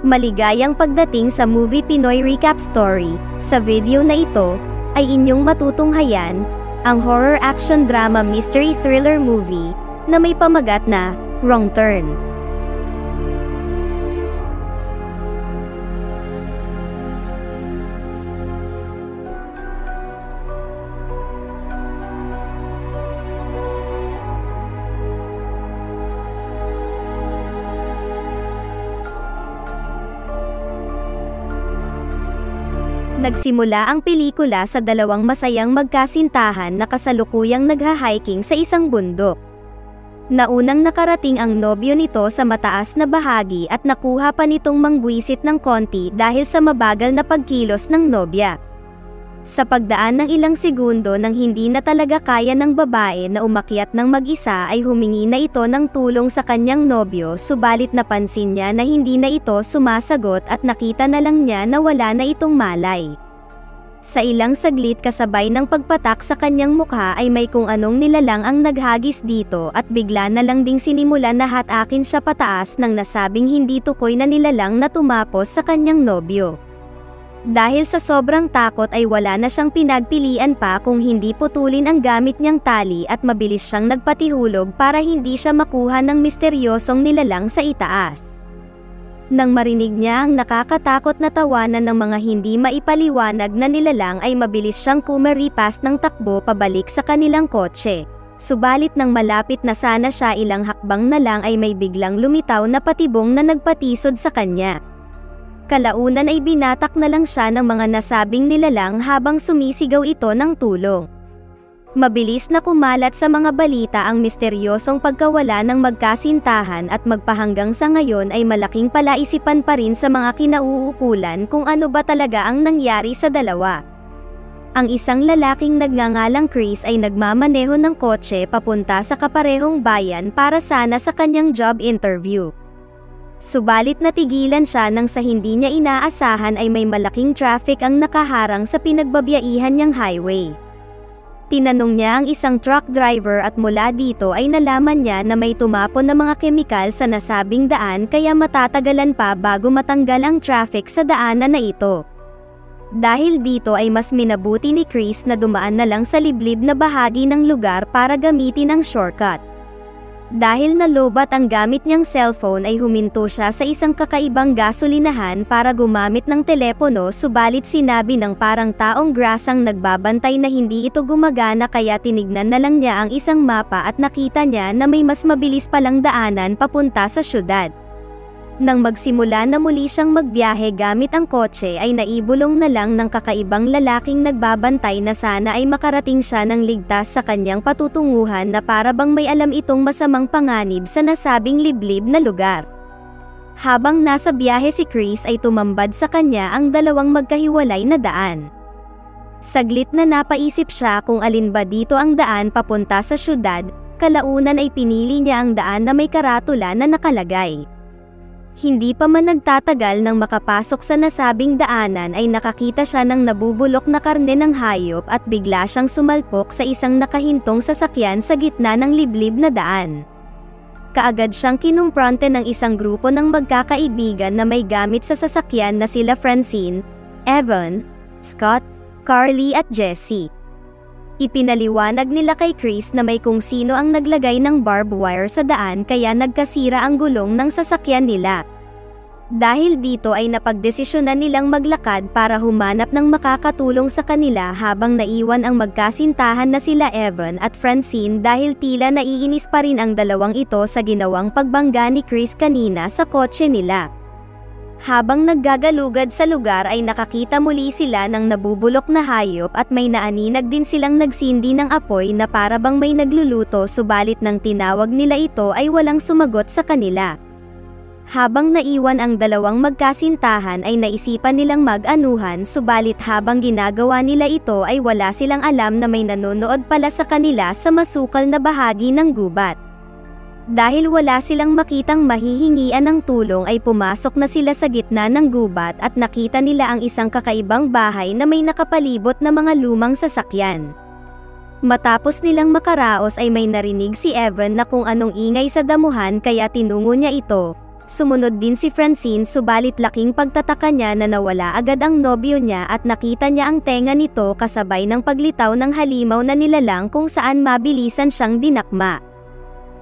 Maligayang pagdating sa Movie Pinoy Recap Story. Sa video na ito, ay inyong matutunghayan ang horror action drama mystery thriller movie na may pamagat na Wrong Turn. Nagsimula ang pelikula sa dalawang masayang magkasintahan na kasalukuyang nagha-hiking sa isang bundok. Naunang nakarating ang nobyo nito sa mataas na bahagi at nakuha pa nitong mangbuwisit ng konti dahil sa mabagal na pagkilos ng nobya. Sa pagdaan ng ilang segundo nang hindi na talaga kaya ng babae na umakyat ng mag-isa ay humingi na ito ng tulong sa kanyang nobyo, subalit napansin niya na hindi na ito sumasagot at nakita na lang niya na wala na itong malay. Sa ilang saglit kasabay ng pagpatak sa kanyang mukha ay may kung anong nilalang ang naghagis dito at bigla na lang ding sinimulan na hatakin siya pataas ng nasabing hindi tukoy na nilalang na tumapos sa kanyang nobyo. Dahil sa sobrang takot ay wala na siyang pinagpilian pa kung hindi putulin ang gamit niyang tali at mabilis siyang nagpatihulog para hindi siya makuha ng misteryosong nilalang sa itaas. Nang marinig niya ang nakakatakot na tawanan ng mga hindi maipaliwanag na nilalang ay mabilis siyang kumaripas ng takbo pabalik sa kanilang kotse. Subalit nang malapit na sana siya ilang hakbang na lang ay may biglang lumitaw na patibong na nagpatisod sa kanya. Kalaunan ay binatak na lang siya ng mga nasabing nilalang habang sumisigaw ito ng tulong. Mabilis na kumalat sa mga balita ang misteryosong pagkawala ng magkasintahan at magpahanggang sa ngayon ay malaking palaisipan pa rin sa mga kinauukulan kung ano ba talaga ang nangyari sa dalawa. Ang isang lalaking nagngangalang Chris ay nagmamaneho ng kotse papunta sa kaparehong bayan para sana sa kanyang job interview. Subalit natigilan siya nang sa hindi niya inaasahan ay may malaking traffic ang nakaharang sa pinagbabiyaihan niyang highway. Tinanong niya ang isang truck driver at mula dito ay nalaman niya na may tumapon na mga kemikal sa nasabing daan kaya matatagalan pa bago matanggal ang traffic sa daanan na ito. Dahil dito ay mas minabuti ni Chris na dumaan na lang sa liblib na bahagi ng lugar para gamitin ang shortcut. Dahil nalobat ang gamit niyang cellphone ay huminto siya sa isang kakaibang gasolinahan para gumamit ng telepono, subalit sinabi ng parang taong grasang nagbabantay na hindi ito gumagana kaya tinignan na lang niya ang isang mapa at nakita niya na may mas mabilis palang daanan papunta sa syudad. Nang magsimula na muli siyang magbiyahe gamit ang kotse ay naibulong na lang ng kakaibang lalaking nagbabantay na sana ay makarating siya ng ligtas sa kanyang patutunguhan na para bang may alam itong masamang panganib sa nasabing liblib na lugar. Habang nasa biyahe si Chris ay tumambad sa kanya ang dalawang magkahiwalay na daan. Saglit na napaisip siya kung alin ba dito ang daan papunta sa syudad, kalaunan ay pinili niya ang daan na may karatula na nakalagay. Hindi pa man nagtatagal nang makapasok sa nasabing daanan ay nakakita siya ng nabubulok na karne ng hayop at bigla siyang sumalpok sa isang nakahintong sasakyan sa gitna ng liblib na daan. Kaagad siyang kinumpronte ng isang grupo ng magkakaibigan na may gamit sa sasakyan na sila Francine, Evan, Scott, Carly at Jessie. Ipinaliwanag nila kay Chris na may kung sino ang naglagay ng barbed wire sa daan kaya nagkasira ang gulong ng sasakyan nila. Dahil dito ay napagdesisyonan nilang maglakad para humanap ng makakatulong sa kanila habang naiwan ang magkasintahan na sila Evan at Francine dahil tila naiinis pa rin ang dalawang ito sa ginawang pagbangga ni Chris kanina sa kotse nila. Habang naggagalugad sa lugar ay nakakita muli sila ng nabubulok na hayop at may naaninag din silang nagsindi ng apoy na para bang may nagluluto, subalit nang tinawag nila ito ay walang sumagot sa kanila. Habang naiwan ang dalawang magkasintahan ay naisipan nilang mag-anuhan, subalit habang ginagawa nila ito ay wala silang alam na may nanonood pala sa kanila sa masukal na bahagi ng gubat. Dahil wala silang makitang mahihingian ng tulong ay pumasok na sila sa gitna ng gubat at nakita nila ang isang kakaibang bahay na may nakapalibot na mga lumang sasakyan. Matapos nilang makaraos ay may narinig si Evan na kung anong ingay sa damuhan kaya tinungo niya ito. Sumunod din si Francine subalit laking pagtataka niya na nawala agad ang nobyo niya at nakita niya ang tenga nito kasabay ng paglitaw ng halimaw na nilalang kung saan mabilisan siyang dinakma.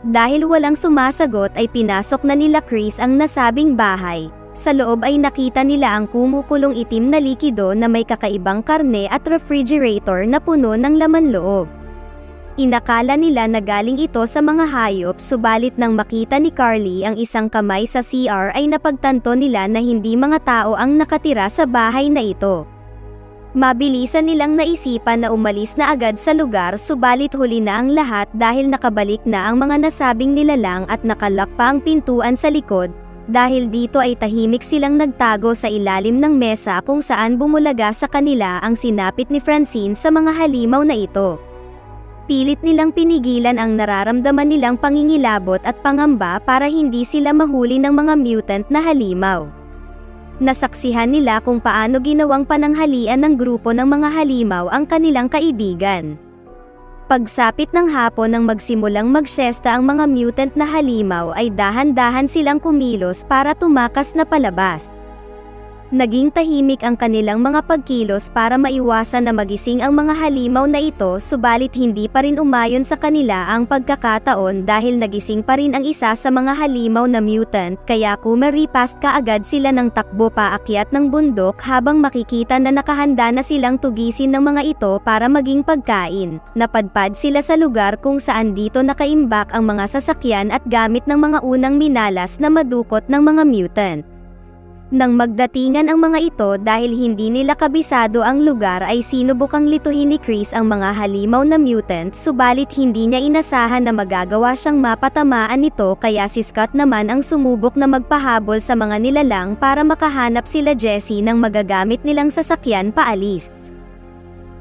Dahil walang sumasagot ay pinasok na nila Chris ang nasabing bahay. Sa loob ay nakita nila ang kumukulong itim na likido na may kakaibang karne at refrigerator na puno ng laman loob. Inakala nila na galing ito sa mga hayop subalit nang makita ni Carly ang isang kamay sa CR ay napagtanto nila na hindi mga tao ang nakatira sa bahay na ito. Mabilisan nilang naisipan na umalis na agad sa lugar subalit huli na ang lahat dahil nakabalik na ang mga nasabing nilalang at nakalak pa ang pintuan sa likod. Dahil dito ay tahimik silang nagtago sa ilalim ng mesa kung saan bumulaga sa kanila ang sinapit ni Francine sa mga halimaw na ito. Pilit nilang pinigilan ang nararamdaman nilang pangingilabot at pangamba para hindi sila mahuli ng mga mutant na halimaw. Nasaksihan nila kung paano ginawang pananghalian ng grupo ng mga halimaw ang kanilang kaibigan. Pagsapit ng hapon nang magsimulang magsyesta ang mga mutant na halimaw ay dahan-dahan silang kumilos para tumakas na palabas. Naging tahimik ang kanilang mga pagkilos para maiwasan na magising ang mga halimaw na ito subalit hindi pa rin umayon sa kanila ang pagkakataon dahil nagising pa rin ang isa sa mga halimaw na mutant kaya kumaripas kaagad sila ng takbo paakyat ng bundok habang makikita na nakahanda na silang tugisin ng mga ito para maging pagkain. Napadpad sila sa lugar kung saan dito nakaimbak ang mga sasakyan at gamit ng mga unang minalas na madukot ng mga mutant. Nang magdatingan ang mga ito dahil hindi nila kabisado ang lugar ay sinubukang lituhin ni Chris ang mga halimaw na mutant subalit hindi niya inasahan na magagawa siyang mapatamaan nito kaya si Scott naman ang sumubok na magpahabol sa mga nilalang para makahanap sila Jessie ng magagamit nilang sasakyan paalis.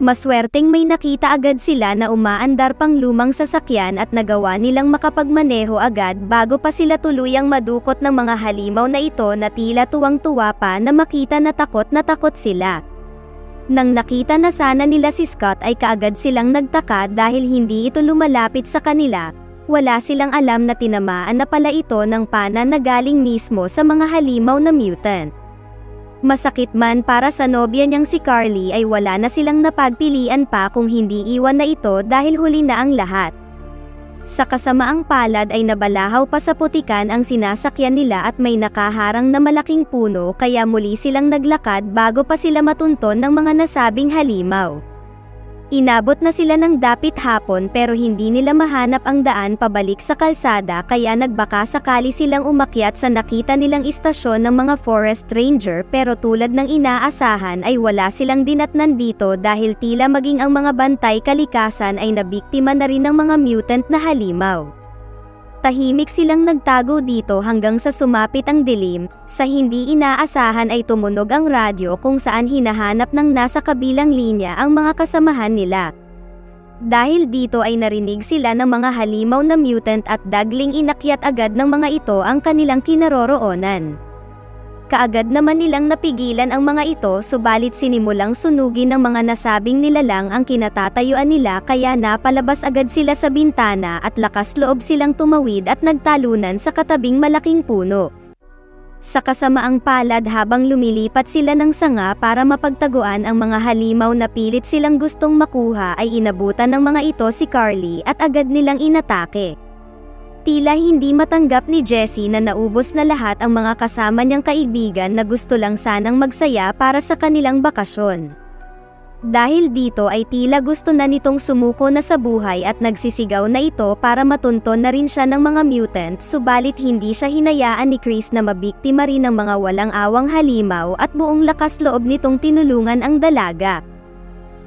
Maswerteng may nakita agad sila na umaandar pang lumang sasakyan at nagawa nilang makapagmaneho agad bago pa sila tuluyang madukot ng mga halimaw na ito na tila tuwang-tuwa pa na makita na takot sila. Nang nakita na sana nila si Scott ay kaagad silang nagtaka dahil hindi ito lumalapit sa kanila. Wala silang alam na tinamaan na pala ito ng pana na galing mismo sa mga halimaw na mutant. Masakit man para sa nobya niyang si Carly ay wala na silang napagpilian pa kung hindi iwan na ito dahil huli na ang lahat. Sa kasamaang palad ay nabalahaw pa sa putikan ang sinasakyan nila at may nakaharang na malaking puno kaya muli silang naglakad bago pa sila matunton ng mga nasabing halimaw. Inabot na sila ng dapit hapon pero hindi nila mahanap ang daan pabalik sa kalsada kaya nagbaka sakali silang umakyat sa nakita nilang istasyon ng mga forest ranger pero tulad ng inaasahan ay wala silang dinatnan dito dahil tila maging ang mga bantay kalikasan ay nabiktima na rin ng mga mutant na halimaw. Tahimik silang nagtago dito hanggang sa sumapit ang dilim, sa hindi inaasahan ay tumunog ang radyo kung saan hinahanap ng nasa kabilang linya ang mga kasamahan nila. Dahil dito ay narinig sila ng mga halimaw na mutant at dagling inakyat agad ng mga ito ang kanilang kinaroroonan. Kaagad naman nilang napigilan ang mga ito subalit sinimulang sunugin ng mga nasabing nilalang ang kinatatayuan nila kaya napalabas agad sila sa bintana at lakas loob silang tumawid at nagtalunan sa katabing malaking puno. Sa kasamaang palad habang lumilipat sila ng sanga para mapagtaguan ang mga halimaw na pilit silang gustong makuha ay inabutan ng mga ito si Carly at agad nilang inatake. Tila hindi matanggap ni Jessie na naubos na lahat ang mga kasama niyang kaibigan na gusto lang sanang magsaya para sa kanilang bakasyon. Dahil dito ay tila gusto na nitong sumuko na sa buhay at nagsisigaw na ito para matunton na rin siya ng mga mutant subalit hindi siya hinayaan ni Chris na mabiktima rin ng mga walang awang halimaw at buong lakas loob nitong tinulungan ang dalaga.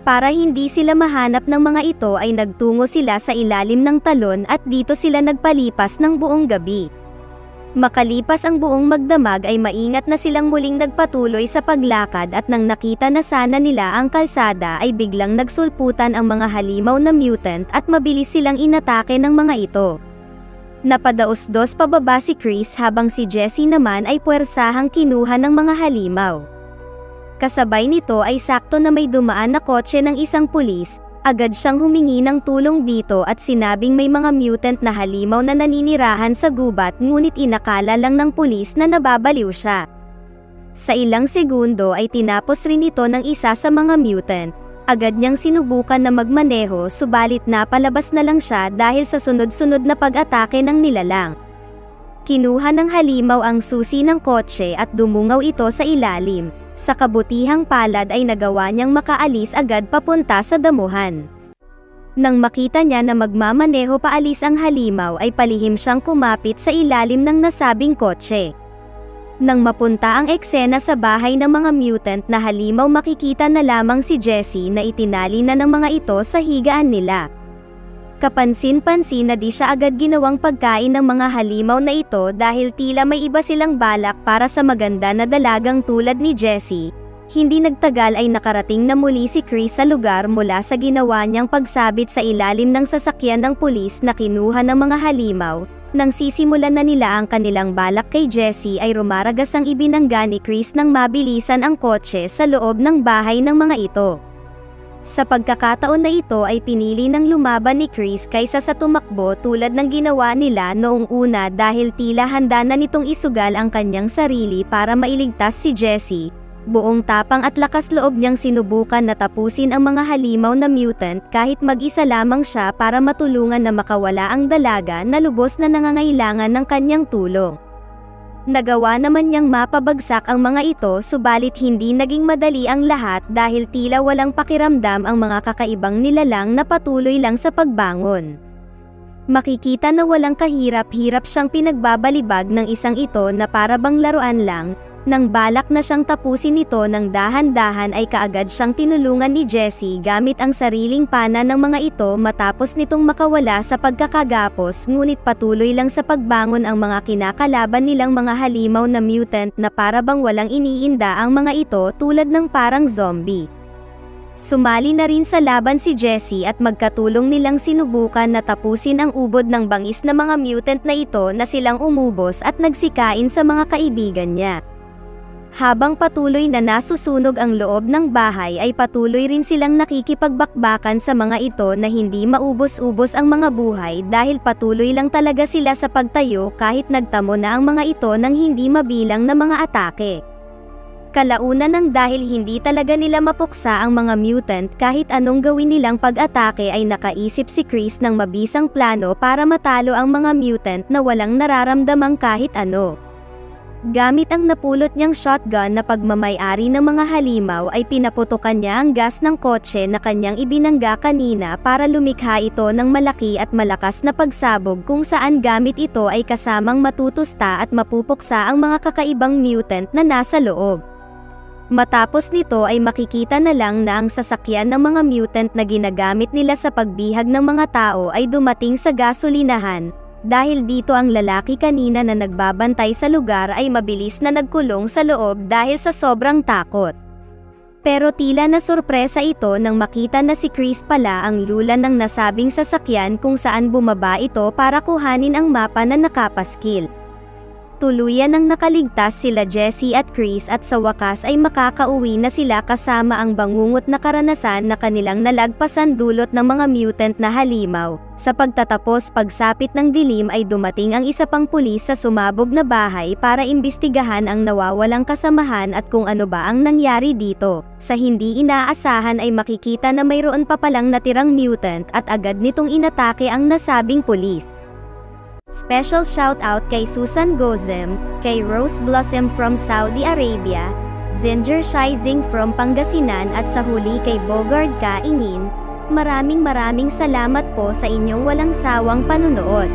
Para hindi sila mahanap ng mga ito ay nagtungo sila sa ilalim ng talon at dito sila nagpalipas ng buong gabi. Makalipas ang buong magdamag ay maingat na silang muling nagpatuloy sa paglakad at nang nakita na sana nila ang kalsada ay biglang nagsulputan ang mga halimaw na mutant at mabilis silang inatake ng mga ito. Napadaos-dos pababa si Chris habang si Jessie naman ay puwersahang kinuha ng mga halimaw. Kasabay nito ay sakto na may dumaan na kotse ng isang pulis. Agad siyang humingi ng tulong dito at sinabing may mga mutant na halimaw na naninirahan sa gubat, ngunit inakala lang ng pulis na nababaliw siya. Sa ilang segundo ay tinapos rin ito ng isa sa mga mutant. Agad niyang sinubukan na magmaneho, subalit napalabas na lang siya dahil sa sunod-sunod na pag-atake ng nilalang. Kinuha ng halimaw ang susi ng kotse at dumungaw ito sa ilalim. Sa kabutihang palad ay nagawa niyang makaalis agad papunta sa damuhan. Nang makita niya na magmamaneho paalis ang halimaw ay palihim siyang kumapit sa ilalim ng nasabing kotse. Nang mapunta ang eksena sa bahay ng mga mutant na halimaw, makikita na lamang si Jessie na itinali na ng mga ito sa higaan nila. Kapansin-pansin na di siya agad ginawang pagkain ng mga halimaw na ito dahil tila may iba silang balak para sa maganda na dalagang tulad ni Jessie. Hindi nagtagal ay nakarating na muli si Chris sa lugar mula sa ginawa niyang pagsabit sa ilalim ng sasakyan ng pulis na kinuha ng mga halimaw. Nang sisimulan na nila ang kanilang balak kay Jessie ay rumaragas ang ibinangga ni Chris nang mabilisan ang kotse sa loob ng bahay ng mga ito. Sa pagkakataon na ito ay pinili ng lumaban ni Chris kaysa sa tumakbo tulad ng ginawa nila noong una dahil tila handa na nitong isugal ang kanyang sarili para mailigtas si Jessie. Buong tapang at lakas loob niyang sinubukan na tapusin ang mga halimaw na mutant kahit mag-isa lamang siya para matulungan na makawala ang dalaga na lubos na nangangailangan ng kanyang tulong. Nagawa naman niyang mapabagsak ang mga ito, subalit hindi naging madali ang lahat dahil tila walang pakiramdam ang mga kakaibang nilalang na patuloy lang sa pagbangon. Makikita na walang kahirap-hirap siyang pinagbabalibag ng isang ito na para bang laruan lang. Nang balak na siyang tapusin ito ng dahan-dahan ay kaagad siyang tinulungan ni Jessie gamit ang sariling pana ng mga ito matapos nitong makawala sa pagkakagapos, ngunit patuloy lang sa pagbangon ang mga kinakalaban nilang mga halimaw na mutant na para bang walang iniinda ang mga ito tulad ng parang zombie. Sumali na rin sa laban si Jessie at magkatulong nilang sinubukan na tapusin ang ubod ng bangis na mga mutant na ito na silang umubos at nagsikain sa mga kaibigan niya. Habang patuloy na nasusunog ang loob ng bahay ay patuloy rin silang nakikipagbakbakan sa mga ito na hindi maubos-ubos ang mga buhay dahil patuloy lang talaga sila sa pagtayo kahit nagtamo na ang mga ito ng hindi mabilang na mga atake. Kalaunan ng dahil hindi talaga nila mapuksa ang mga mutant kahit anong gawin nilang pag-atake ay nakaisip si Chris ng mabisang plano para matalo ang mga mutant na walang nararamdamang kahit ano. Gamit ang napulot niyang shotgun na pagmamay-ari ng mga halimaw ay pinaputukan niya ang gas ng kotse na kanyang ibinangga kanina para lumikha ito ng malaki at malakas na pagsabog kung saan gamit ito ay kasamang matutusta at mapupuksa ang mga kakaibang mutant na nasa loob. Matapos nito ay makikita na lang na ang sasakyan ng mga mutant na ginagamit nila sa pagbihag ng mga tao ay dumating sa gasolinahan. Dahil dito ang lalaki kanina na nagbabantay sa lugar ay mabilis na nagkulong sa loob dahil sa sobrang takot. Pero tila na sorpresa ito nang makita na si Chris pala ang lula ng nasabing sasakyan kung saan bumaba ito para kuhanin ang mapa na nakapaskil. Tuluyan nang nakaligtas sila Jessie at Chris at sa wakas ay makakauwi na sila kasama ang bangungot na karanasan na kanilang nalagpasan dulot ng mga mutant na halimaw. Sa pagtatapos pagsapit ng dilim ay dumating ang isa pang pulis sa sumabog na bahay para imbestigahan ang nawawalang kasamahan at kung ano ba ang nangyari dito. Sa hindi inaasahan ay makikita na mayroon pa palang natirang mutant at agad nitong inatake ang nasabing pulis. Special shoutout kay Susan Gozem, kay Rose Blossom from Saudi Arabia, Ginger Shizing from Pangasinan at sa huli kay Bogard Kaingin. Maraming salamat po sa inyong walang sawang panunood.